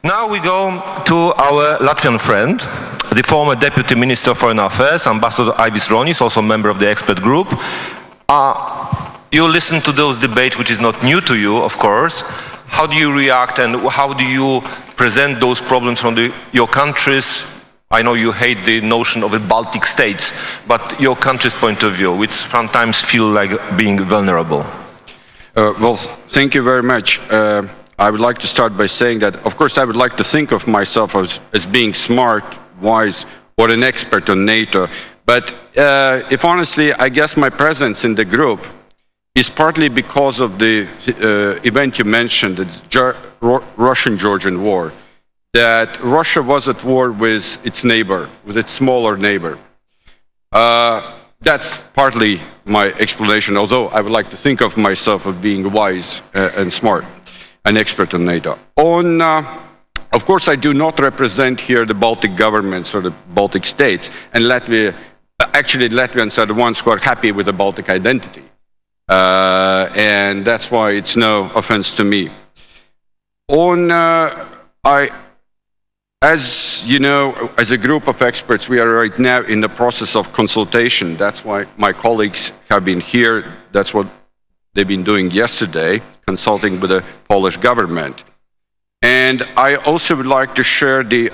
Now we go to our Latvian friend, the former Deputy Minister of Foreign Affairs, Ambassador Aivis Ronis, also a member of the expert group. You listen to those debates, which is not new to you, of course. How do you react and how do you present those problems from your countries? I know you hate the notion of the Baltic states, but your country's point of view, which sometimes feel like being vulnerable. Well, thank you very much. I would like to start by saying that, of course, I would like to think of myself as being smart, wise, or an expert on NATO. But if honestly, I guess my presence in the group is partly because of the event you mentioned, the Russian-Georgian war, that Russia was at war with its neighbor, with its smaller neighbor. That's partly my explanation, although I would like to think of myself as being wise and smart, an expert on NATO. Of course, I do not represent here the Baltic governments or the Baltic states, and Latvia, actually Latvians are the ones who are happy with the Baltic identity. And that's why it's no offense to me. As you know, as a group of experts, we are right now in the process of consultation. That's why my colleagues have been here. That's what they've been doing yesterday, consulting with the Polish government. And I also would like to share the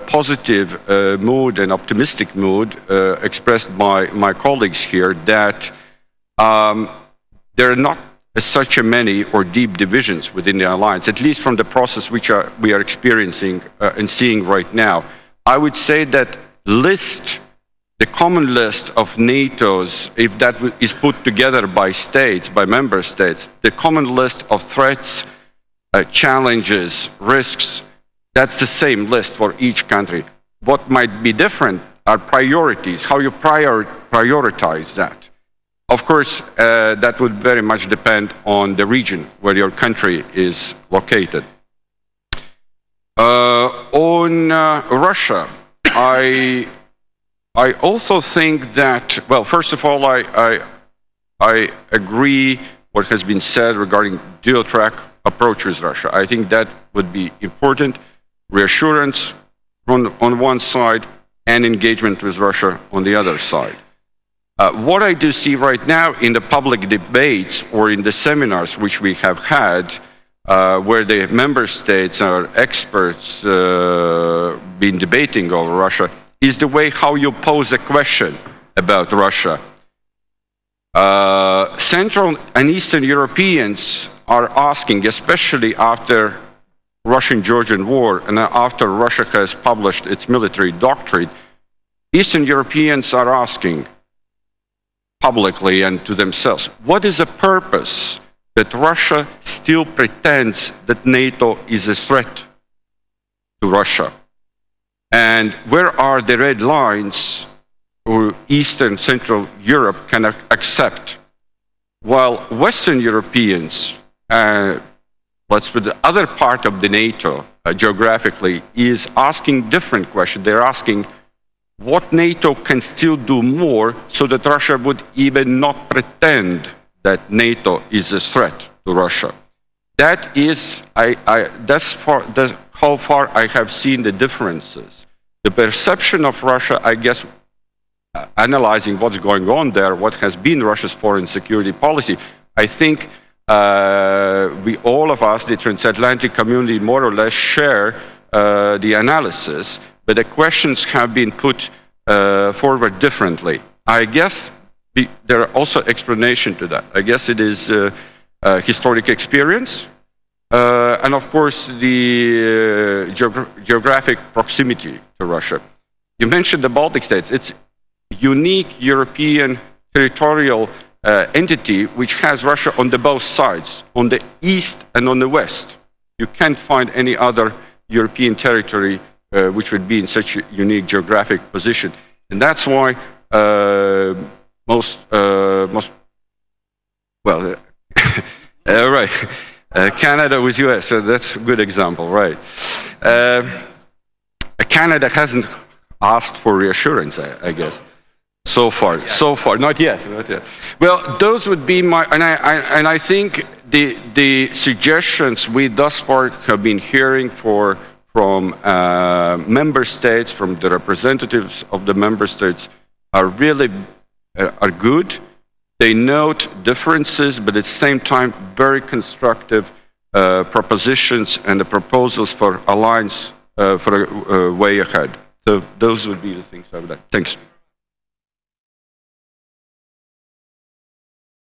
positive mood and optimistic mood expressed by my colleagues here that there are not such a many or deep divisions within the alliance, at least from the process which we are experiencing and seeing right now. I would say that the common list of NATO's, if that is put together by states, by member states, the common list of threats, challenges, risks, that's the same list for each country. What might be different are priorities, how you prioritize that. Of course, that would very much depend on the region where your country is located. On Russia, I also think that, well, first of all, I agree what has been said regarding dual-track approach with Russia. I think that would be important. Reassurance on one side and engagement with Russia on the other side. What I do see right now in the public debates or in the seminars which we have had, where the member states or experts been debating over Russia, is the way how you pose a question about Russia. Central and Eastern Europeans are asking, especially after Russian-Georgian war and after Russia has published its military doctrine, Eastern Europeans are asking, publicly and to themselves, what is the purpose that Russia still pretends that NATO is a threat to Russia? And where are the red lines who Eastern Central Europe can accept? While Western Europeans, let's put the other part of the NATO geographically, is asking different questions. They're asking, what NATO can still do more so that Russia would even not pretend that NATO is a threat to Russia. That is, that's how far I have seen the differences. The perception of Russia, I guess, analyzing what's going on there, what has been Russia's foreign security policy, I think all of us, the transatlantic community, more or less share the analysis. But the questions have been put forward differently. I guess there are also explanations to that. I guess it is historic experience, and of course the geographic proximity to Russia. You mentioned the Baltic states. It's a unique European territorial entity which has Russia on both sides, on the east and on the west. You can't find any other European territory which would be in such a unique geographic position. And that's why right, Canada with US, so that's a good example, right. Canada hasn't asked for reassurance, I guess. So far, not yet. Well, those would be my, and I think the suggestions we thus far have been hearing from member states, from the representatives of the member states, are really are good. They note differences, but at the same time, very constructive propositions and the proposals for alliance for a way ahead. So those would be the things I would like. Thanks.